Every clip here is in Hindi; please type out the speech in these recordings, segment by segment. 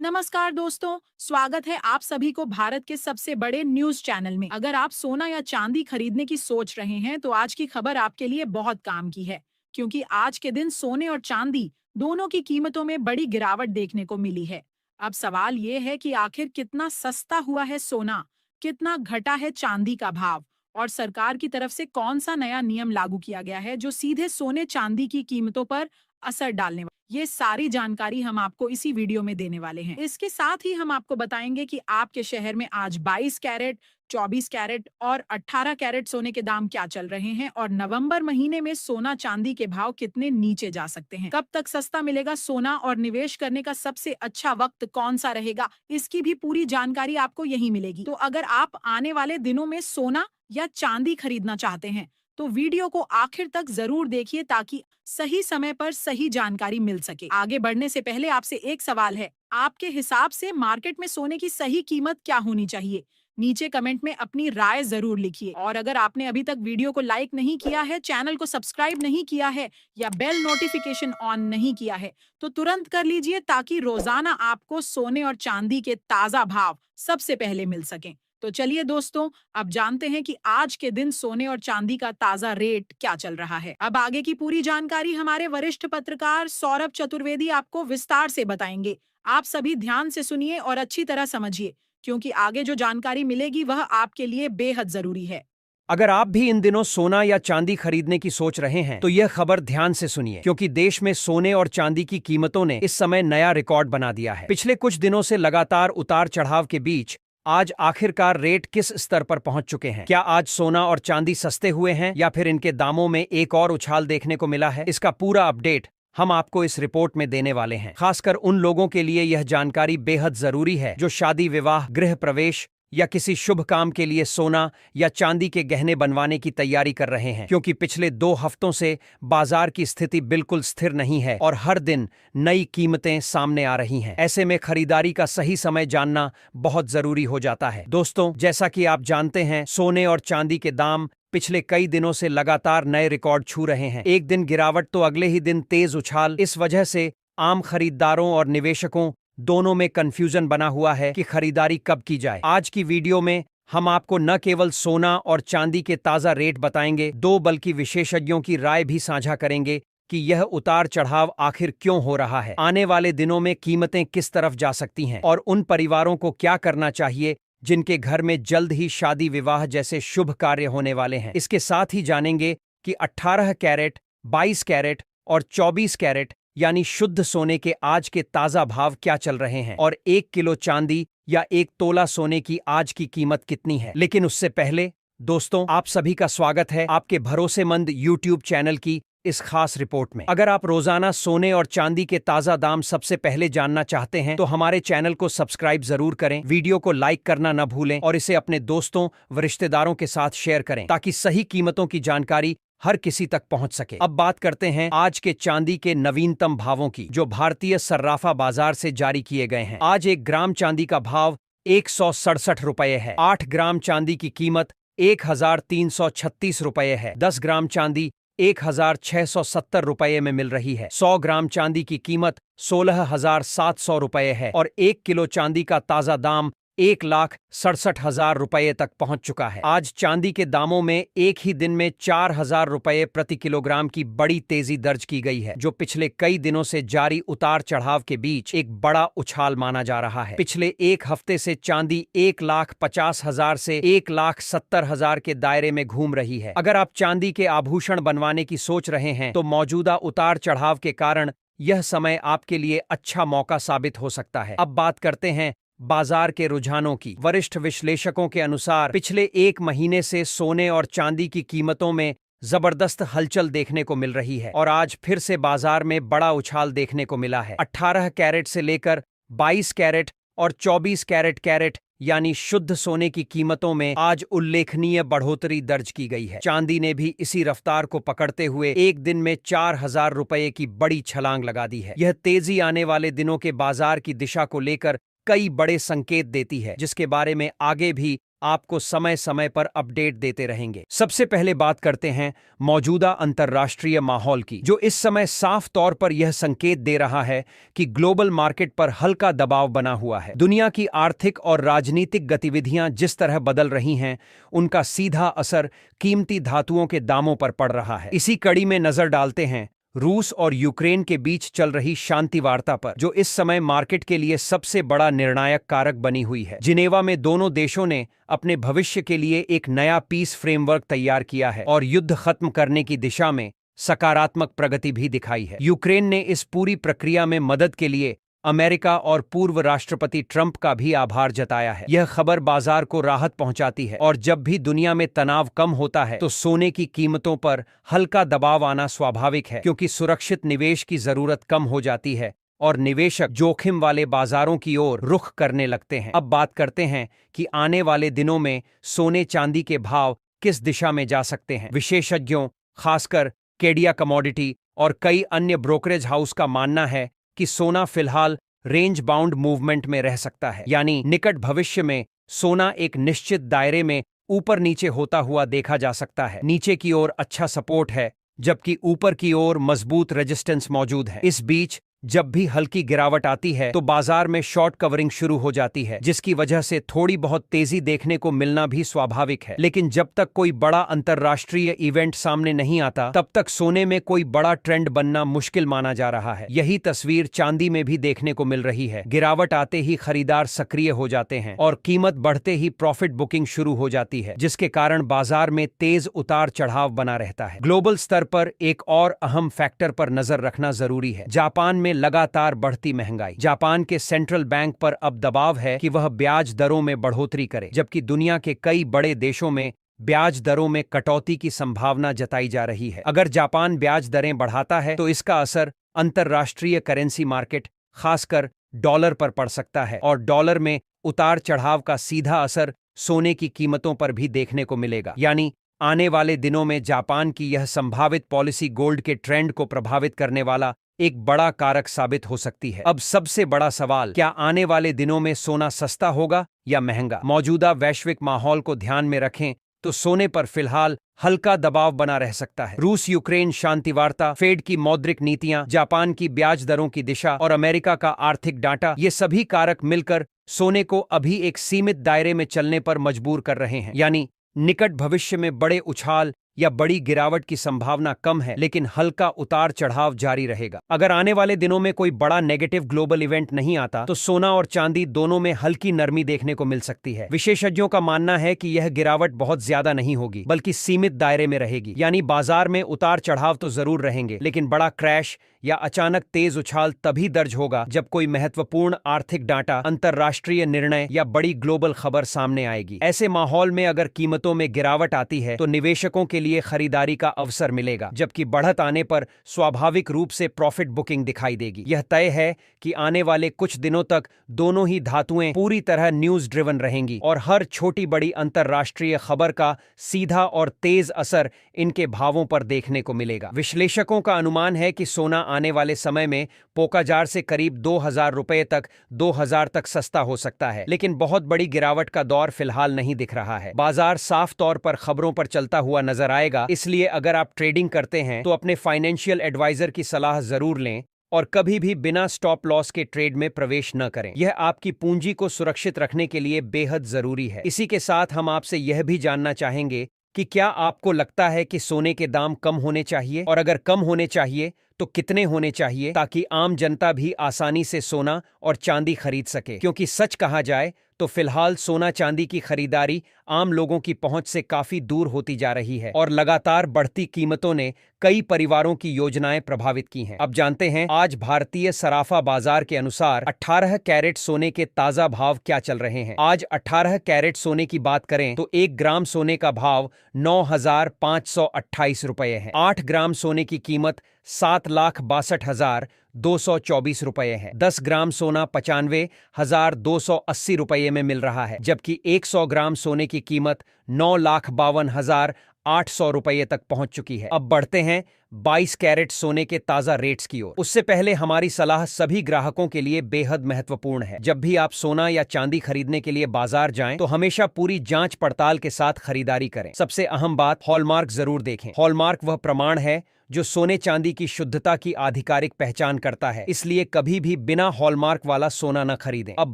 नमस्कार दोस्तों, स्वागत है आप सभी को भारत के सबसे बड़े न्यूज चैनल में। अगर आप सोना या चांदी खरीदने की सोच रहे हैं तो आज की खबर आपके लिए बहुत काम की है, क्योंकि आज के दिन सोने और चांदी दोनों की कीमतों में बड़ी गिरावट देखने को मिली है। अब सवाल ये है कि आखिर कितना सस्ता हुआ है सोना, कितना घटा है चांदी का भाव और सरकार की तरफ से कौन सा नया नियम लागू किया गया है जो सीधे सोने चांदी की कीमतों पर असर डालने ये सारी जानकारी हम आपको इसी वीडियो में देने वाले हैं। इसके साथ ही हम आपको बताएंगे कि आपके शहर में आज 22 कैरेट, 24 कैरेट और 18 कैरेट सोने के दाम क्या चल रहे हैं और नवंबर महीने में सोना चांदी के भाव कितने नीचे जा सकते हैं। कब तक सस्ता मिलेगा सोना और निवेश करने का सबसे अच्छा वक्त कौन सा रहेगा, इसकी भी पूरी जानकारी आपको यहीं मिलेगी। तो अगर आप आने वाले दिनों में सोना या चांदी खरीदना चाहते हैं तो वीडियो को आखिर तक जरूर देखिए ताकि सही समय पर सही जानकारी मिल सके। आगे बढ़ने से पहले आपसे एक सवाल है, आपके हिसाब से मार्केट में सोने की सही कीमत क्या होनी चाहिए? नीचे कमेंट में अपनी राय जरूर लिखिए और अगर आपने अभी तक वीडियो को लाइक नहीं किया है, चैनल को सब्सक्राइब नहीं किया है या बेल नोटिफिकेशन ऑन नहीं किया है तो तुरंत कर लीजिए ताकि रोजाना आपको सोने और चांदी के ताजा भाव सबसे पहले मिल सकें। तो चलिए दोस्तों, अब जानते हैं कि आज के दिन सोने और चांदी का ताजा रेट क्या चल रहा है। अब आगे की पूरी जानकारी हमारे वरिष्ठ पत्रकार सौरभ चतुर्वेदी आपको विस्तार से बताएंगे। आप सभी ध्यान से सुनिए और अच्छी तरह समझिए, क्योंकि आगे जो जानकारी मिलेगी वह आपके लिए बेहद जरूरी है। अगर आप भी इन दिनों सोना या चांदी खरीदने की सोच रहे हैं तो यह खबर ध्यान से सुनिए, क्योंकि देश में सोने और चांदी की कीमतों ने इस समय नया रिकॉर्ड बना दिया है। पिछले कुछ दिनों से लगातार उतार चढ़ाव के बीच आज आखिरकार रेट किस स्तर पर पहुंच चुके हैं? क्या आज सोना और चांदी सस्ते हुए हैं या फिर इनके दामों में एक और उछाल देखने को मिला है? इसका पूरा अपडेट हम आपको इस रिपोर्ट में देने वाले हैं। खासकर उन लोगों के लिए यह जानकारी बेहद जरूरी है जो शादी, विवाह, गृह प्रवेश या किसी शुभ काम के लिए सोना या चांदी के गहने बनवाने की तैयारी कर रहे हैं, क्योंकि पिछले 2 हफ्तों से बाजार की स्थिति बिल्कुल स्थिर नहीं है और हर दिन नई कीमतें सामने आ रही हैं। ऐसे में खरीदारी का सही समय जानना बहुत जरूरी हो जाता है। दोस्तों, जैसा कि आप जानते हैं, सोने और चांदी के दाम पिछले कई दिनों से लगातार नए रिकॉर्ड छू रहे हैं। एक दिन गिरावट तो अगले ही दिन तेज उछाल। इस वजह से आम खरीदारों और निवेशकों दोनों में कंफ्यूजन बना हुआ है कि खरीदारी कब की जाए। आज की वीडियो में हम आपको न केवल सोना और चांदी के ताजा रेट बताएंगे बल्कि विशेषज्ञों की राय भी साझा करेंगे कि यह उतार चढ़ाव आखिर क्यों हो रहा है, आने वाले दिनों में कीमतें किस तरफ जा सकती हैं और उन परिवारों को क्या करना चाहिए जिनके घर में जल्द ही शादी, विवाह जैसे शुभ कार्य होने वाले हैं। इसके साथ ही जानेंगे कि 18 कैरेट, 22 कैरेट और 24 कैरेट यानी शुद्ध सोने के आज के ताजा भाव क्या चल रहे हैं और 1 किलो चांदी या 1 तोला सोने की आज की कीमत कितनी है। लेकिन उससे पहले दोस्तों, आप सभी का स्वागत है आपके भरोसेमंद YouTube चैनल की इस खास रिपोर्ट में। अगर आप रोजाना सोने और चांदी के ताजा दाम सबसे पहले जानना चाहते हैं तो हमारे चैनल को सब्सक्राइब जरूर करें, वीडियो को लाइक करना न भूलें और इसे अपने दोस्तों व रिश्तेदारों के साथ शेयर करें ताकि सही कीमतों की जानकारी हर किसी तक पहुंच सके। अब बात करते हैं आज के चांदी के नवीनतम भावों की, जो भारतीय सर्राफा बाजार से जारी किए गए हैं। आज 1 ग्राम चांदी का भाव 167 रुपये है। 8 ग्राम चांदी की कीमत 1336 रुपये है। 10 ग्राम चांदी 1670 रुपये में मिल रही है। 100 ग्राम चांदी की कीमत 16,700 रुपये है और 1 किलो चांदी का ताजा दाम 1,67,000 रुपये तक पहुंच चुका है। आज चांदी के दामों में एक ही दिन में 4,000 रुपये प्रति किलोग्राम की बड़ी तेजी दर्ज की गई है, जो पिछले कई दिनों से जारी उतार चढ़ाव के बीच एक बड़ा उछाल माना जा रहा है। पिछले एक हफ्ते से चांदी 1,50,000 से 1,70,000 के दायरे में घूम रही है। अगर आप चांदी के आभूषण बनवाने की सोच रहे हैं तो मौजूदा उतार चढ़ाव के कारण यह समय आपके लिए अच्छा मौका साबित हो सकता है। अब बात करते हैं बाजार के रुझानों की। वरिष्ठ विश्लेषकों के अनुसार पिछले 1 महीने से सोने और चांदी की कीमतों में जबरदस्त हलचल देखने को मिल रही है और आज फिर से बाजार में बड़ा उछाल देखने को मिला है। 18 कैरेट से लेकर 22 कैरेट और 24 कैरेट यानी शुद्ध सोने की कीमतों में आज उल्लेखनीय बढ़ोतरी दर्ज की गई है। चांदी ने भी इसी रफ्तार को पकड़ते हुए एक दिन में 4,000 रुपये की बड़ी छलांग लगा दी है। यह तेजी आने वाले दिनों के बाजार की दिशा को लेकर कई बड़े संकेत देती है, जिसके बारे में आगे भी आपको समय समय पर अपडेट देते रहेंगे। सबसे पहले बात करते हैं मौजूदा अंतर्राष्ट्रीय माहौल की, जो इस समय साफ तौर पर यह संकेत दे रहा है कि ग्लोबल मार्केट पर हल्का दबाव बना हुआ है। दुनिया की आर्थिक और राजनीतिक गतिविधियां जिस तरह बदल रही हैं, उनका सीधा असर कीमती धातुओं के दामों पर पड़ रहा है। इसी कड़ी में नजर डालते हैं रूस और यूक्रेन के बीच चल रही शांति वार्ता पर, जो इस समय मार्केट के लिए सबसे बड़ा निर्णायक कारक बनी हुई है। जिनेवा में दोनों देशों ने अपने भविष्य के लिए एक नया पीस फ्रेमवर्क तैयार किया है और युद्ध खत्म करने की दिशा में सकारात्मक प्रगति भी दिखाई है। यूक्रेन ने इस पूरी प्रक्रिया में मदद के लिए अमेरिका और पूर्व राष्ट्रपति ट्रंप का भी आभार जताया है। यह खबर बाजार को राहत पहुंचाती है, और जब भी दुनिया में तनाव कम होता है तो सोने की कीमतों पर हल्का दबाव आना स्वाभाविक है, क्योंकि सुरक्षित निवेश की जरूरत कम हो जाती है और निवेशक जोखिम वाले बाजारों की ओर रुख करने लगते हैं। अब बात करते हैं कि आने वाले दिनों में सोने चांदी के भाव किस दिशा में जा सकते हैं। विशेषज्ञों, खासकर केडिया कमोडिटी और कई अन्य ब्रोकरेज हाउस का मानना है कि सोना फिलहाल रेंज बाउंड मूवमेंट में रह सकता है, यानी निकट भविष्य में सोना एक निश्चित दायरे में ऊपर नीचे होता हुआ देखा जा सकता है। नीचे की ओर अच्छा सपोर्ट है, जबकि ऊपर की ओर मजबूत रेजिस्टेंस मौजूद है। इस बीच जब भी हल्की गिरावट आती है तो बाजार में शॉर्ट कवरिंग शुरू हो जाती है, जिसकी वजह से थोड़ी बहुत तेजी देखने को मिलना भी स्वाभाविक है। लेकिन जब तक कोई बड़ा अंतर्राष्ट्रीय इवेंट सामने नहीं आता, तब तक सोने में कोई बड़ा ट्रेंड बनना मुश्किल माना जा रहा है। यही तस्वीर चांदी में भी देखने को मिल रही है। गिरावट आते ही खरीदार सक्रिय हो जाते हैं और कीमत बढ़ते ही प्रॉफिट बुकिंग शुरू हो जाती है, जिसके कारण बाजार में तेज उतार चढ़ाव बना रहता है। ग्लोबल स्तर पर एक और अहम फैक्टर पर नजर रखना जरूरी है। जापान में लगातार बढ़ती महंगाई। जापान के सेंट्रल बैंक पर अब दबाव है कि वह ब्याज दरों में बढ़ोतरी करे, जबकि दुनिया के कई बड़े देशों में ब्याज दरों में कटौती की संभावना जताई जा रही है। अगर जापान ब्याज दरें बढ़ाता है तो इसका असर अंतर्राष्ट्रीय करेंसी मार्केट, खासकर डॉलर पर पड़ सकता है, और डॉलर में उतार चढ़ाव का सीधा असर सोने की कीमतों पर भी देखने को मिलेगा। यानी आने वाले दिनों में जापान की यह संभावित पॉलिसी गोल्ड के ट्रेंड को प्रभावित करने वाला एक बड़ा कारक साबित हो सकती है। अब सबसे बड़ा सवाल, क्या आने वाले दिनों में सोना सस्ता होगा या महंगा? मौजूदा वैश्विक माहौल को ध्यान में रखें तो सोने पर फिलहाल हल्का दबाव बना रह सकता है। रूस यूक्रेन शांति वार्ता, फेड की मौद्रिक नीतियां, जापान की ब्याज दरों की दिशा और अमेरिका का आर्थिक डाटा, ये सभी कारक मिलकर सोने को अभी एक सीमित दायरे में चलने पर मजबूर कर रहे हैं। यानी निकट भविष्य में बड़े उछाल या बड़ी गिरावट की संभावना कम है, लेकिन हल्का उतार चढ़ाव जारी रहेगा। अगर आने वाले दिनों में कोई बड़ा नेगेटिव ग्लोबल इवेंट नहीं आता तो सोना और चांदी दोनों में हल्की नरमी देखने को मिल सकती है। विशेषज्ञों का मानना है कि यह गिरावट बहुत ज्यादा नहीं होगी, बल्कि सीमित दायरे में रहेगी। यानी बाजार में उतार चढ़ाव तो जरूर रहेंगे, लेकिन बड़ा क्रैश या अचानक तेज उछाल तभी दर्ज होगा जब कोई महत्वपूर्ण आर्थिक डाटा, अंतर्राष्ट्रीय निर्णय या बड़ी ग्लोबल खबर सामने आएगी। ऐसे माहौल में अगर कीमतों में गिरावट आती है तो निवेशकों के लिए खरीदारी का अवसर मिलेगा, जबकि बढ़त आने पर स्वाभाविक रूप से प्रॉफिट बुकिंग दिखाई देगी। यह तय है कि आने वाले कुछ दिनों तक दोनों ही धातुएं पूरी तरह न्यूज ड्रिवन रहेंगी और हर छोटी बड़ी अंतर्राष्ट्रीय खबर का सीधा और तेज असर इनके भावों पर देखने को मिलेगा। विश्लेषकों का अनुमान है कि सोना आने वाले समय में पोकाजार से करीब 2000 रुपए तक 2000 तक सस्ता हो सकता है, लेकिन बहुत बड़ी गिरावट का दौर फिलहाल नहीं दिख रहा है। बाजार साफ तौर पर खबरों पर चलता हुआ नजर आएगा, इसलिए अगर आप ट्रेडिंग करते हैं तो अपने फाइनेंशियल एडवाइजर की सलाह जरूर लें और कभी भी बिना स्टॉप लॉस के ट्रेड में प्रवेश न करें। यह आपकी पूंजी को सुरक्षित रखने के लिए बेहद जरूरी है। इसी के साथ हम आपसे यह भी जानना चाहेंगे कि क्या आपको लगता है कि सोने के दाम कम होने चाहिए, और अगर कम होने चाहिए तो कितने होने चाहिए, ताकि आम जनता भी आसानी से सोना और चांदी खरीद सके। क्योंकि सच कहा जाए तो फिलहाल सोना चांदी की खरीदारी आम लोगों की पहुंच से काफी दूर होती जा रही है और लगातार बढ़ती कीमतों ने कई परिवारों की योजनाएं प्रभावित की हैं। अब जानते हैं आज भारतीय सराफा बाजार के अनुसार 18 कैरेट सोने के ताजा भाव क्या चल रहे हैं। आज 18 कैरेट सोने की बात करें तो 1 ग्राम सोने का भाव 9,528 रुपये है। 8 ग्राम सोने की कीमत 7,62,224 रुपये है। 10 ग्राम सोना 95,280 रुपये में मिल रहा है, जबकि 100 ग्राम सोने की कीमत 9,52,8 ₹800 तक पहुंच चुकी है। अब बढ़ते हैं 22 कैरेट सोने के ताजा रेट्स की ओर। उससे पहले हमारी सलाह सभी ग्राहकों के लिए बेहद महत्वपूर्ण है। जब भी आप सोना या चांदी खरीदने के लिए बाजार जाएं, तो हमेशा पूरी जांच पड़ताल के साथ खरीदारी करें। सबसे अहम बात, हॉलमार्क जरूर देखें। हॉलमार्क वह प्रमाण है जो सोने चांदी की शुद्धता की आधिकारिक पहचान करता है, इसलिए कभी भी बिना हॉलमार्क वाला सोना न खरीदें। अब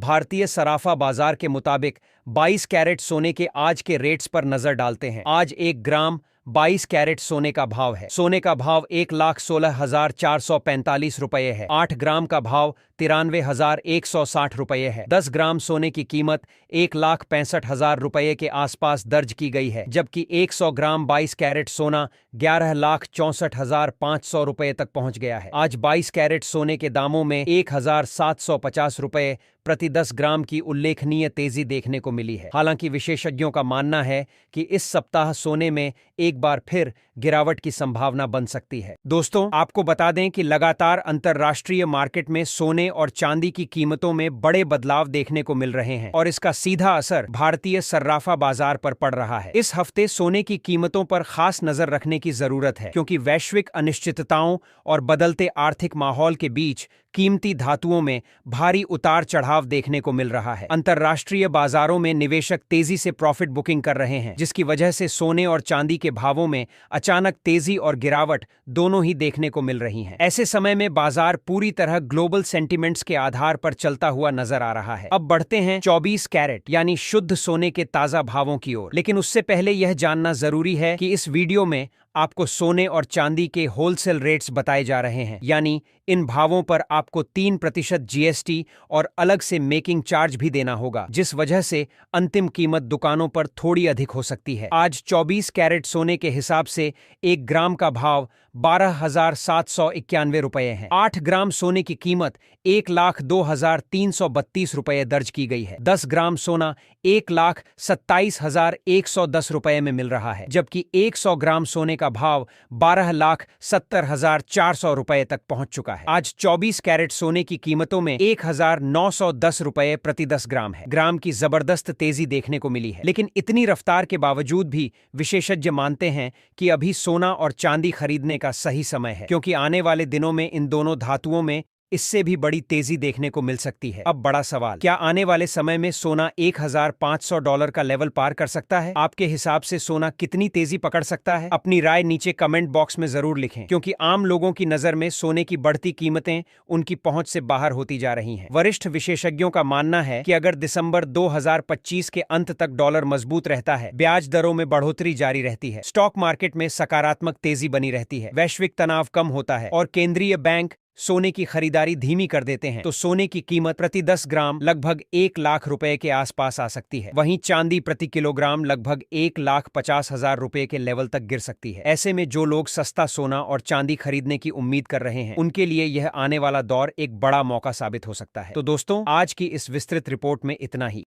भारतीय सराफा बाजार के मुताबिक 22 कैरेट सोने के आज के रेट्स पर नजर डालते हैं। आज 1 ग्राम 22 कैरेट सोने का भाव है। सोने का भाव 1,16,445 रुपये है। 8 ग्राम का भाव 93,160 रुपये है। 10 ग्राम सोने की कीमत 1,65,000 रुपये के आसपास दर्ज की गई है, जबकि 100 ग्राम 22 कैरेट सोना 11,64,500 रुपये तक पहुंच गया है। आज 22 कैरेट सोने के दामों में 1,750 रुपये प्रति 10 ग्राम की उल्लेखनीय तेजी देखने को मिली है। हालांकि विशेषज्ञों का मानना है कि इस सप्ताह सोने में एक बार फिर गिरावट की संभावना बन सकती है। दोस्तों, आपको बता दें कि लगातार अंतर्राष्ट्रीय मार्केट में सोने और चांदी की कीमतों में बड़े बदलाव देखने को मिल रहे हैं और इसका सीधा असर भारतीय सर्राफा बाजार पर पड़ रहा है। इस हफ्ते सोने की कीमतों पर खास नजर रखने की जरूरत है, क्योंकि वैश्विक अनिश्चितताओं और बदलते आर्थिक माहौल के बीच कीमती धातुओं में भारी उतार चढ़ाव देखने को मिल रहा है। अंतर्राष्ट्रीय बाजारों में निवेशक तेजी से प्रॉफिट बुकिंग कर रहे हैं, जिसकी वजह से सोने और चांदी के भावों में अचानक तेजी और गिरावट दोनों ही देखने को मिल रही हैं। ऐसे समय में बाजार पूरी तरह ग्लोबल सेंटिमेंट्स के आधार पर चलता हुआ नजर आ रहा है। अब बढ़ते हैं 24 कैरेट यानी शुद्ध सोने के ताजा भावों की ओर। लेकिन उससे पहले यह जानना जरूरी है कि इस वीडियो में आपको सोने और चांदी के होलसेल रेट्स बताए जा रहे हैं, यानी इन भावों पर आपको 3% जीएसटी और अलग से मेकिंग चार्ज भी देना होगा, जिस वजह से अंतिम कीमत दुकानों पर थोड़ी अधिक हो सकती है। आज 24 कैरेट सोने के हिसाब से 1 ग्राम का भाव 12,791 रुपये है। 8 ग्राम सोने की कीमत 1,02,332 रुपये दर्ज की गई है। 10 ग्राम सोना 1,27,110 रुपये में मिल रहा है, जबकि 100 ग्राम सोने का भाव 12,70,400 रुपये तक पहुंच चुका है। आज 24 कैरेट सोने की कीमतों में 1,910 रुपये प्रति 10 ग्राम है। ग्राम की जबरदस्त तेजी देखने को मिली है, लेकिन इतनी रफ्तार के बावजूद भी विशेषज्ञ मानते हैं कि अभी सोना और चांदी खरीदने का सही समय है, क्योंकि आने वाले दिनों में इन दोनों धातुओं में इससे भी बड़ी तेजी देखने को मिल सकती है। अब बड़ा सवाल, क्या आने वाले समय में सोना $1,500 का लेवल पार कर सकता है? आपके हिसाब से सोना कितनी तेजी पकड़ सकता है? अपनी राय नीचे कमेंट बॉक्स में जरूर लिखें, क्योंकि आम लोगों की नजर में सोने की बढ़ती कीमतें उनकी पहुंच से बाहर होती जा रही हैं। वरिष्ठ विशेषज्ञों का मानना है कि अगर दिसंबर 2025 के अंत तक डॉलर मजबूत रहता है, ब्याज दरों में बढ़ोतरी जारी रहती है, स्टॉक मार्केट में सकारात्मक तेजी बनी रहती है, वैश्विक तनाव कम होता है और केंद्रीय बैंक सोने की खरीदारी धीमी कर देते हैं, तो सोने की कीमत प्रति 10 ग्राम लगभग 1 लाख रुपए के आसपास आ सकती है। वहीं चांदी प्रति किलोग्राम लगभग 1,50,000 रुपए के लेवल तक गिर सकती है। ऐसे में जो लोग सस्ता सोना और चांदी खरीदने की उम्मीद कर रहे हैं, उनके लिए यह आने वाला दौर एक बड़ा मौका साबित हो सकता है। तो दोस्तों, आज की इस विस्तृत रिपोर्ट में इतना ही।